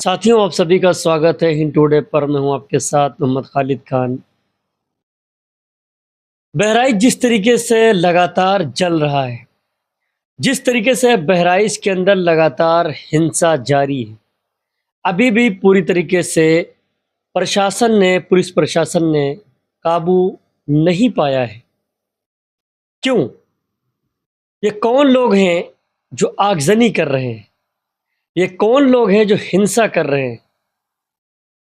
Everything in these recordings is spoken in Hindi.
साथियों, आप सभी का स्वागत है हिंद टुडे पर। मैं हूं आपके साथ मोहम्मद खालिद खान। बहराइच जिस तरीके से लगातार जल रहा है, जिस तरीके से बहराइच के अंदर लगातार हिंसा जारी है, अभी भी पूरी तरीके से पुलिस प्रशासन ने काबू नहीं पाया है। क्यों? ये कौन लोग हैं जो आगजनी कर रहे हैं? ये कौन लोग हैं जो हिंसा कर रहे हैं?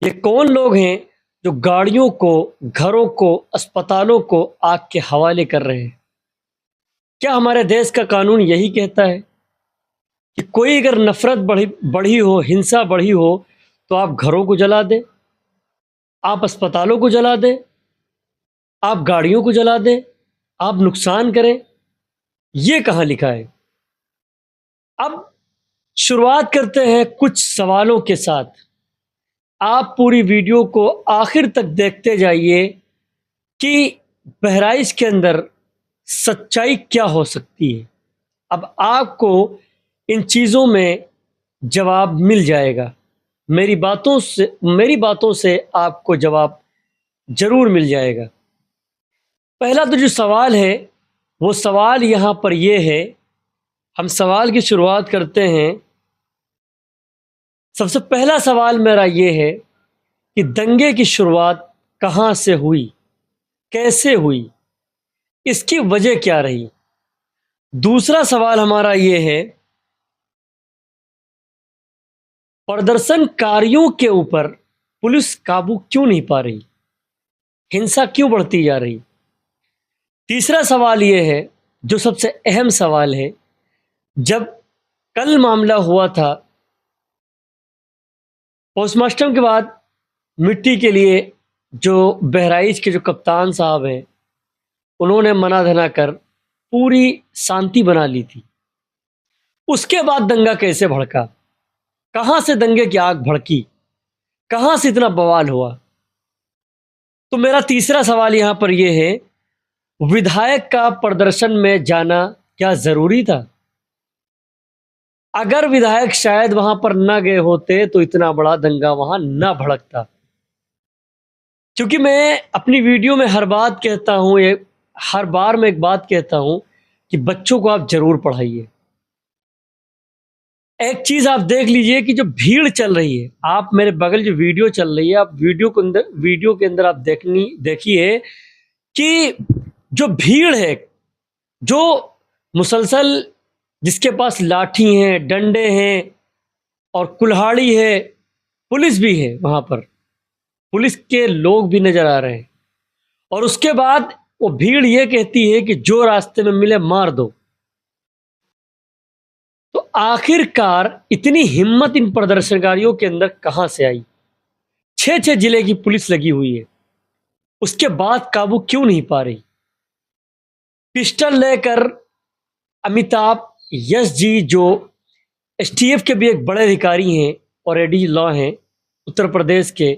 ये कौन लोग हैं जो गाड़ियों को, घरों को, अस्पतालों को आग के हवाले कर रहे हैं? क्या हमारे देश का कानून यही कहता है कि कोई अगर नफरत बढ़ी हो, हिंसा बढ़ी हो, तो आप घरों को जला दें, आप अस्पतालों को जला दें, आप गाड़ियों को जला दें, आप नुकसान करें? ये कहाँ लिखा है? अब शुरुआत करते हैं कुछ सवालों के साथ। आप पूरी वीडियो को आखिर तक देखते जाइए कि बहराइच के अंदर सच्चाई क्या हो सकती है। अब आपको इन चीज़ों में जवाब मिल जाएगा। मेरी बातों से आपको जवाब ज़रूर मिल जाएगा। पहला तो जो सवाल है, वो सवाल यहाँ पर ये है, हम सवाल की शुरुआत करते हैं। सबसे पहला सवाल मेरा ये है कि दंगे की शुरुआत कहाँ से हुई, कैसे हुई, इसकी वजह क्या रही? दूसरा सवाल हमारा ये है, प्रदर्शनकारियों के ऊपर पुलिस काबू क्यों नहीं पा रही? हिंसा क्यों बढ़ती जा रही? तीसरा सवाल ये है, जो सबसे अहम सवाल है, जब कल मामला हुआ था, पोस्टमार्टम के बाद मिट्टी के लिए जो बहराइच के जो कप्तान साहब हैं, उन्होंने मना धना कर पूरी शांति बना ली थी। उसके बाद दंगा कैसे भड़का? कहाँ से दंगे की आग भड़की? कहाँ से इतना बवाल हुआ? तो मेरा तीसरा सवाल यहाँ पर यह है, विधायक का प्रदर्शन में जाना क्या जरूरी था? अगर विधायक शायद वहां पर न गए होते तो इतना बड़ा दंगा वहां न भड़कता। क्योंकि मैं अपनी वीडियो में हर बार मैं एक बात कहता हूं कि बच्चों को आप जरूर पढ़ाइए। एक चीज आप देख लीजिए कि जो भीड़ चल रही है, आप मेरे बगल जो वीडियो चल रही है, आप वीडियो के अंदर आप देखिए कि जो भीड़ है, जो मुसलसल, जिसके पास लाठी हैं, डंडे हैं और कुल्हाड़ी है, पुलिस भी है वहां पर, पुलिस के लोग भी नजर आ रहे हैं। और उसके बाद वो भीड़ ये कहती है कि जो रास्ते में मिले मार दो। तो आखिरकार इतनी हिम्मत इन प्रदर्शनकारियों के अंदर कहां से आई? 6 जिले की पुलिस लगी हुई है, उसके बाद काबू क्यों नहीं पा रही? पिस्टल लेकर अमिताभ यश जी, जो एसटीएफ के भी एक बड़े अधिकारी हैं और एडी लॉ हैं उत्तर प्रदेश के,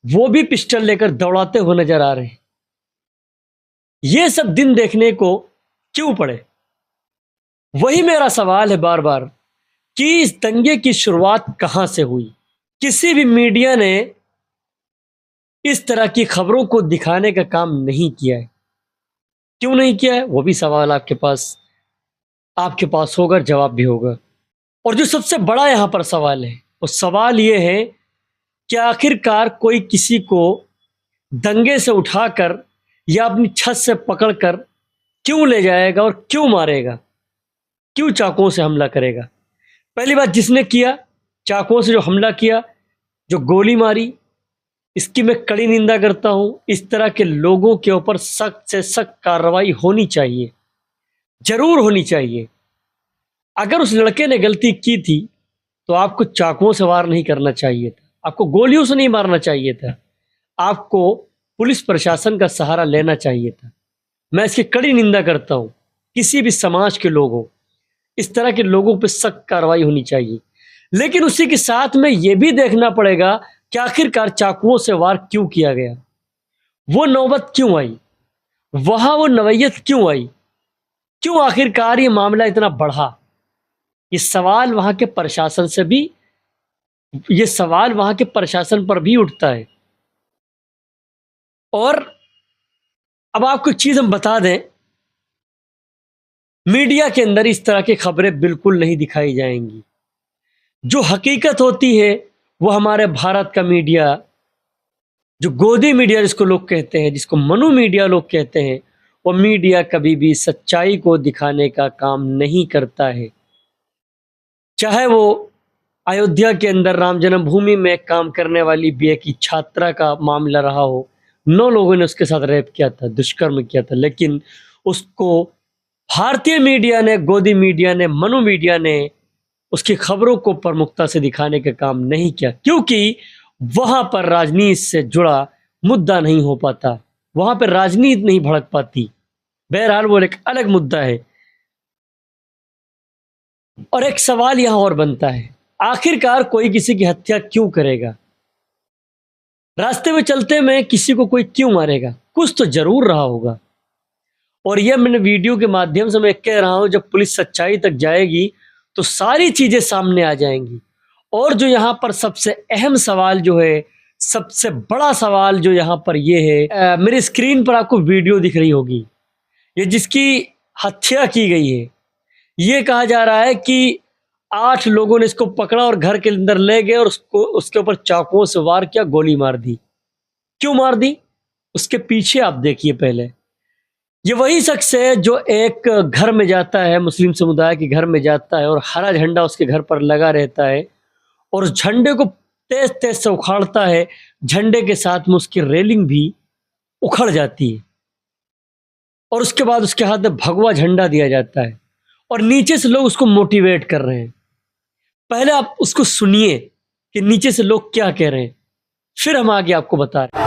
वो भी पिस्टल लेकर दौड़ाते हुए नजर आ रहे हैं। ये सब दिन देखने को क्यों पड़े? वही मेरा सवाल है बार बार कि इस दंगे की शुरुआत कहां से हुई? किसी भी मीडिया ने इस तरह की खबरों को दिखाने का काम नहीं किया है। क्यों नहीं किया है? वो भी सवाल आपके पास होगा, जवाब भी होगा। और जो सबसे बड़ा यहां पर सवाल है, वो सवाल ये है कि आखिरकार कोई किसी को दंगे से उठाकर या अपनी छत से पकड़कर क्यों ले जाएगा और क्यों मारेगा? क्यों चाकुओं से हमला करेगा? पहली बात, जिसने किया, चाकुओं से जो हमला किया, जो गोली मारी, इसकी मैं कड़ी निंदा करता हूं। इस तरह के लोगों के ऊपर सख्त से सख्त कार्रवाई होनी चाहिए, जरूर होनी चाहिए। अगर उस लड़के ने गलती की थी तो आपको चाकुओं से वार नहीं करना चाहिए था, आपको गोलियों से नहीं मारना चाहिए था, आपको पुलिस प्रशासन का सहारा लेना चाहिए था। मैं इसकी कड़ी निंदा करता हूं। किसी भी समाज के लोग हो, इस तरह के लोगों पर सख्त कार्रवाई होनी चाहिए। लेकिन उसी के साथ में यह भी देखना पड़ेगा कि आखिरकार चाकुओं से वार क्यों किया गया, वो नौबत क्यों आई, वहां वो नवैयत क्यों आई, क्यों आखिरकार ये मामला इतना बढ़ा? ये सवाल वहां के प्रशासन से भी ये सवाल वहां के प्रशासन पर भी उठता है। और अब आपको एक चीज हम बता दें, मीडिया के अंदर इस तरह की खबरें बिल्कुल नहीं दिखाई जाएंगी। जो हकीकत होती है वो हमारे भारत का मीडिया, जो गोदी मीडिया जिसको लोग कहते हैं, जिसको मनु मीडिया लोग कहते हैं, वो मीडिया कभी भी सच्चाई को दिखाने का काम नहीं करता है। चाहे वो अयोध्या के अंदर राम जन्मभूमि में काम करने वाली बीए की छात्रा का मामला रहा हो, 9 लोगों ने उसके साथ रेप किया था, दुष्कर्म किया था, लेकिन उसको भारतीय मीडिया ने, गोदी मीडिया ने, मनु मीडिया ने उसकी खबरों को प्रमुखता से दिखाने का काम नहीं किया, क्योंकि वहां पर राजनीति से जुड़ा मुद्दा नहीं हो पाता, वहां पर राजनीति नहीं भड़क पाती। बहरहाल वो एक अलग मुद्दा है। और एक सवाल यहां और बनता है, आखिरकार कोई किसी की हत्या क्यों करेगा? रास्ते में चलते में किसी को कोई क्यों मारेगा? कुछ तो जरूर रहा होगा। और यह मैंने वीडियो के माध्यम से मैं कह रहा हूं, जब पुलिस सच्चाई तक जाएगी तो सारी चीजें सामने आ जाएंगी। और जो यहां पर सबसे अहम सवाल जो है, सबसे बड़ा सवाल जो यहां पर ये है, मेरी स्क्रीन पर आपको वीडियो दिख रही होगी, ये जिसकी हत्या की गई है, ये कहा जा रहा है कि 8 लोगों ने इसको पकड़ा और घर के अंदर ले गए और उसको उसके ऊपर चाकुओं से वार किया, गोली मार दी। क्यों मार दी? उसके पीछे आप देखिए। पहले ये वही शख्स है जो एक घर में जाता है, मुस्लिम समुदाय के घर में जाता है और हरा झंडा उसके घर पर लगा रहता है और उस झंडे को तेज तेज से उखाड़ता है। झंडे के साथ में उसकी रेलिंग भी उखड़ जाती है और उसके बाद उसके हाथ में भगवा झंडा दिया जाता है और नीचे से लोग उसको मोटिवेट कर रहे हैं। पहले आप उसको सुनिए कि नीचे से लोग क्या कह रहे हैं, फिर हम आगे आपको बता रहे हैं।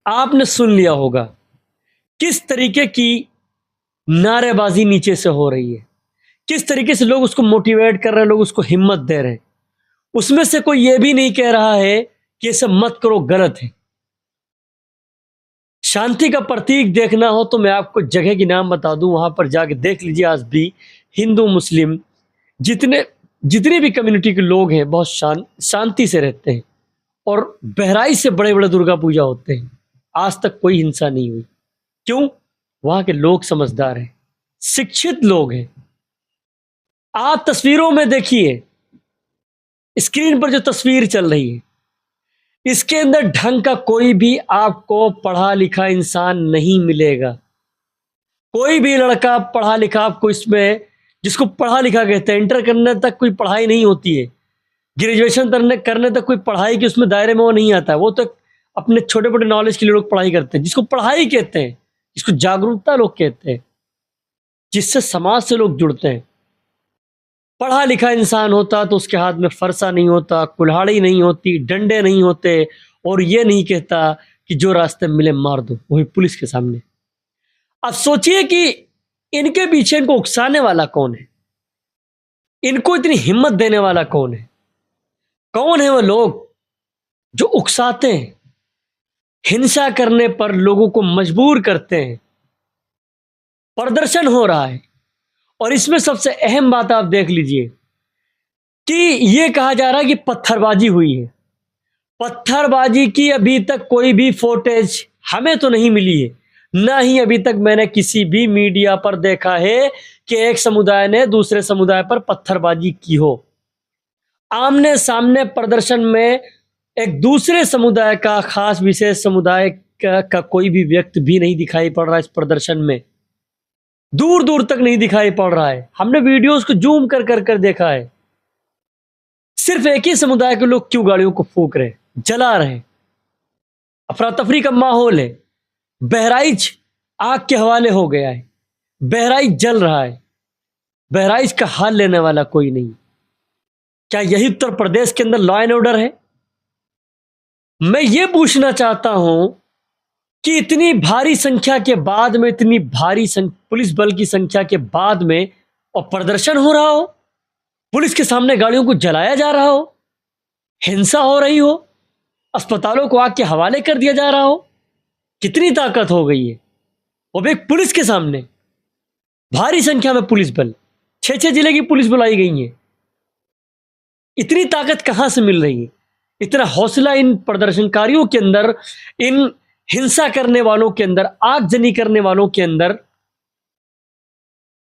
आपने सुन लिया होगा किस तरीके की नारेबाजी नीचे से हो रही है, किस तरीके से लोग उसको मोटिवेट कर रहे हैं, लोग उसको हिम्मत दे रहे हैं। उसमें से कोई ये भी नहीं कह रहा है कि इसे मत करो, गलत है। शांति का प्रतीक देखना हो तो मैं आपको जगह की नाम बता दूं, वहां पर जाके देख लीजिए। आज भी हिंदू मुस्लिम जितने भी कम्युनिटी के लोग हैं बहुत शांति से रहते हैं और बहराइच से बड़े बड़े दुर्गा पूजा होते हैं। आज तक कोई हिंसा नहीं हुई। क्यों? वहां के लोग समझदार हैं, शिक्षित लोग हैं। आप तस्वीरों में देखिए, स्क्रीन पर जो तस्वीर चल रही है, इसके अंदर ढंग का कोई भी आपको पढ़ा लिखा इंसान नहीं मिलेगा। कोई भी लड़का पढ़ा लिखा आपको इसमें, जिसको पढ़ा लिखा कहते हैं, इंटर करने तक कोई पढ़ाई नहीं होती है, ग्रेजुएशन करने तक कोई पढ़ाई की उसमें दायरे में वो नहीं आता है। वो तो अपने छोटे मोटे नॉलेज के लिए लोग पढ़ाई करते हैं, जिसको पढ़ाई कहते हैं, जिसको जागरूकता लोग कहते हैं, जिससे समाज से लोग जुड़ते हैं। पढ़ा लिखा इंसान होता तो उसके हाथ में फरसा नहीं होता, कुल्हाड़ी नहीं होती, डंडे नहीं होते और ये नहीं कहता कि जो रास्ते मिले मार दो, वही पुलिस के सामने। अब सोचिए कि इनके पीछे इनको उकसाने वाला कौन है, इनको इतनी हिम्मत देने वाला कौन है? कौन है वो लोग जो उकसाते हैं, हिंसा करने पर लोगों को मजबूर करते हैं? प्रदर्शन हो रहा है और इसमें सबसे अहम बात आप देख लीजिए कि यह कहा जा रहा है कि पत्थरबाजी हुई है। पत्थरबाजी की अभी तक कोई भी फुटेज हमें तो नहीं मिली है, ना ही अभी तक मैंने किसी भी मीडिया पर देखा है कि एक समुदाय ने दूसरे समुदाय पर पत्थरबाजी की हो। आमने सामने प्रदर्शन में एक दूसरे समुदाय का, खास विशेष समुदाय का कोई भी व्यक्ति भी नहीं दिखाई पड़ रहा इस प्रदर्शन में। दूर दूर तक नहीं दिखाई पड़ रहा है। हमने वीडियोस को जूम कर कर कर देखा है। सिर्फ एक ही समुदाय के लोग क्यों गाड़ियों को फूंक रहे, जला रहे, अफरा तफरी का माहौल है। बहराइच आग के हवाले हो गया है, बहराइच जल रहा है, बहराइच का हाल लेने वाला कोई नहीं। क्या यही उत्तर प्रदेश के अंदर लॉ एंड ऑर्डर है? मैं ये पूछना चाहता हूं कि इतनी भारी संख्या के बाद में, इतनी भारी पुलिस बल की संख्या के बाद में और प्रदर्शन हो रहा हो, पुलिस के सामने गाड़ियों को जलाया जा रहा हो, हिंसा हो रही हो, अस्पतालों को आग के हवाले कर दिया जा रहा हो, कितनी ताकत हो गई है। वो भी एक पुलिस के सामने भारी संख्या में पुलिस बल, 6-6 जिले की पुलिस बुलाई गई है। इतनी ताकत कहां से मिल रही है? इतना हौसला इन प्रदर्शनकारियों के अंदर, इन हिंसा करने वालों के अंदर, आगजनी करने वालों के अंदर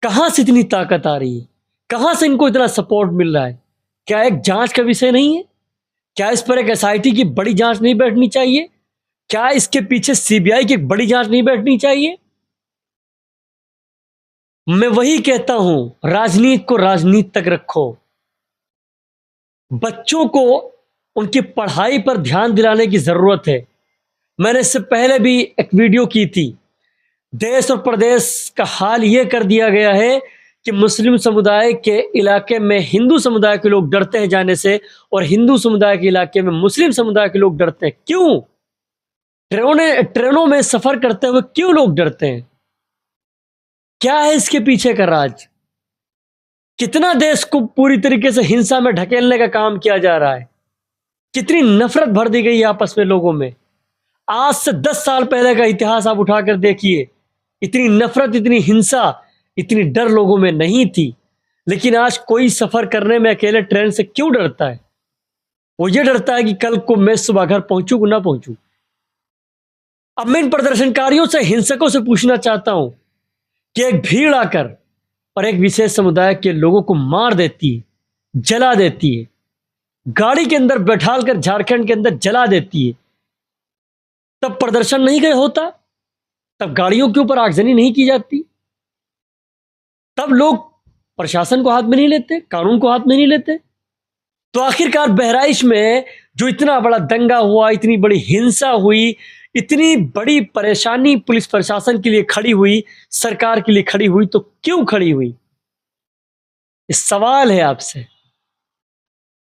कहां से इतनी ताकत आ रही है? कहां से इनको इतना सपोर्ट मिल रहा है? क्या एक जांच का विषय नहीं है? क्या इस पर एक एसआईटी की बड़ी जांच नहीं बैठनी चाहिए? क्या इसके पीछे सीबीआई की एक बड़ी जांच नहीं बैठनी चाहिए? मैं वही कहता हूं, राजनीति को राजनीति तक रखो। बच्चों को उनकी पढ़ाई पर ध्यान दिलाने की जरूरत है। मैंने इससे पहले भी एक वीडियो की थी। देश और प्रदेश का हाल यह कर दिया गया है कि मुस्लिम समुदाय के इलाके में हिंदू समुदाय के लोग डरते हैं जाने से, और हिंदू समुदाय के इलाके में मुस्लिम समुदाय के लोग डरते हैं। क्यों? ट्रेनों में सफर करते हुए क्यों लोग डरते हैं? क्या है इसके पीछे का राज? कितना देश को पूरी तरीके से हिंसा में ढकेलने का काम किया जा रहा है? कितनी नफरत भर दी गई है आपस में लोगों में। आज से 10 साल पहले का इतिहास आप उठाकर देखिए, इतनी नफरत, इतनी हिंसा, इतनी डर लोगों में नहीं थी। लेकिन आज कोई सफर करने में अकेले ट्रेन से क्यों डरता है? वो ये डरता है कि कल को मैं सुबह घर पहुंचू कि ना पहुंचू। अब मैं इन प्रदर्शनकारियों से, हिंसकों से पूछना चाहता हूं कि एक भीड़ आकर और एक विशेष समुदाय के लोगों को मार देती है, जला देती है, गाड़ी के अंदर बैठाल कर झारखंड के अंदर जला देती है, तब प्रदर्शन नहीं गए होता? तब गाड़ियों के ऊपर आगजनी नहीं की जाती? तब लोग प्रशासन को हाथ में नहीं लेते, कानून को हाथ में नहीं लेते? तो आखिरकार बहराइच में जो इतना बड़ा दंगा हुआ, इतनी बड़ी हिंसा हुई, इतनी बड़ी परेशानी पुलिस प्रशासन के लिए खड़ी हुई, सरकार के लिए खड़ी हुई, तो क्यों खड़ी हुई? ये सवाल है आपसे।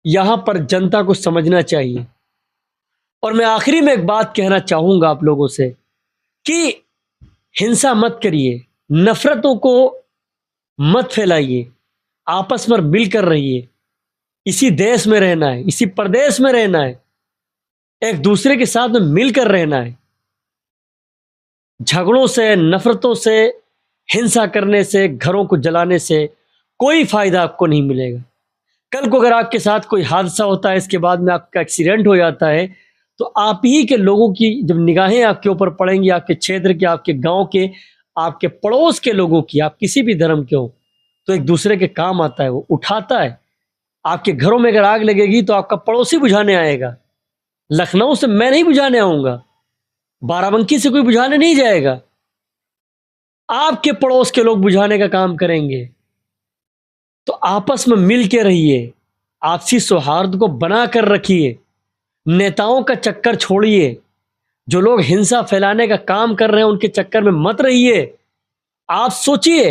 यहां पर जनता को समझना चाहिए। और मैं आखिरी में एक बात कहना चाहूंगा आप लोगों से कि हिंसा मत करिए, नफरतों को मत फैलाइए, आपस में मिलकर रहिए। इसी देश में रहना है, इसी प्रदेश में रहना है, एक दूसरे के साथ में मिलकर रहना है। झगड़ों से, नफरतों से, हिंसा करने से, घरों को जलाने से कोई फायदा आपको नहीं मिलेगा। कल को अगर आपके साथ कोई हादसा होता है, इसके बाद में आपका एक्सीडेंट हो जाता है, तो आप ही के लोगों की जब निगाहें आपके ऊपर पड़ेंगी, आपके क्षेत्र के, आपके गांव के, आपके पड़ोस के लोगों की, आप किसी भी धर्म के हो, तो एक दूसरे के काम आता है, वो उठाता है। आपके घरों में अगर आग लगेगी तो आपका पड़ोसी बुझाने आएगा। लखनऊ से मैं नहीं बुझाने आऊंगा, बाराबंकी से कोई बुझाने नहीं जाएगा, आपके पड़ोस के लोग बुझाने का काम करेंगे। तो आपस में मिल के रहिए, आपसी सौहार्द को बना कर रखिए, नेताओं का चक्कर छोड़िए। जो लोग हिंसा फैलाने का काम कर रहे हैं उनके चक्कर में मत रहिए। आप सोचिए,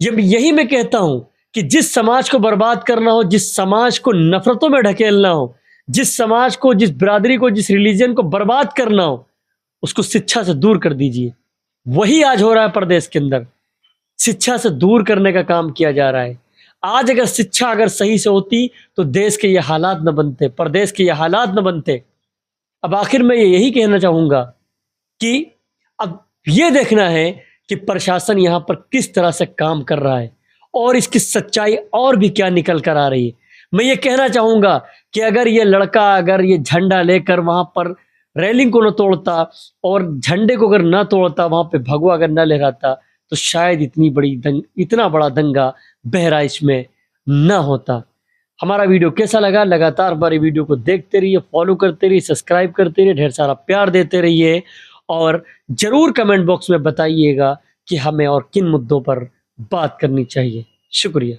यही मैं कहता हूं कि जिस समाज को बर्बाद करना हो, जिस समाज को नफरतों में ढकेलना हो, जिस समाज को, जिस बिरादरी को, जिस रिलीजन को बर्बाद करना हो, उसको शिक्षा से दूर कर दीजिए। वही आज हो रहा है प्रदेश के अंदर, शिक्षा से दूर करने का काम किया जा रहा है। आज अगर शिक्षा अगर सही से होती तो देश के ये हालात न बनते, प्रदेश के ये हालात न बनते। अब आखिर में यही कहना चाहूंगा कि अब ये देखना है कि प्रशासन यहाँ पर किस तरह से काम कर रहा है और इसकी सच्चाई और भी क्या निकल कर आ रही है। मैं ये कहना चाहूंगा कि अगर ये लड़का, अगर ये झंडा लेकर वहां पर रेलिंग को न तोड़ता और झंडे को अगर ना तोड़ता, वहां पे भगवा अगर न लहराता, तो शायद इतना बड़ा दंगा बहराइच में न होता। हमारा वीडियो कैसा लगा? लगातार हमारी वीडियो को देखते रहिए, फॉलो करते रहिए, सब्सक्राइब करते रहिए, ढेर सारा प्यार देते रहिए और जरूर कमेंट बॉक्स में बताइएगा कि हमें और किन मुद्दों पर बात करनी चाहिए। शुक्रिया।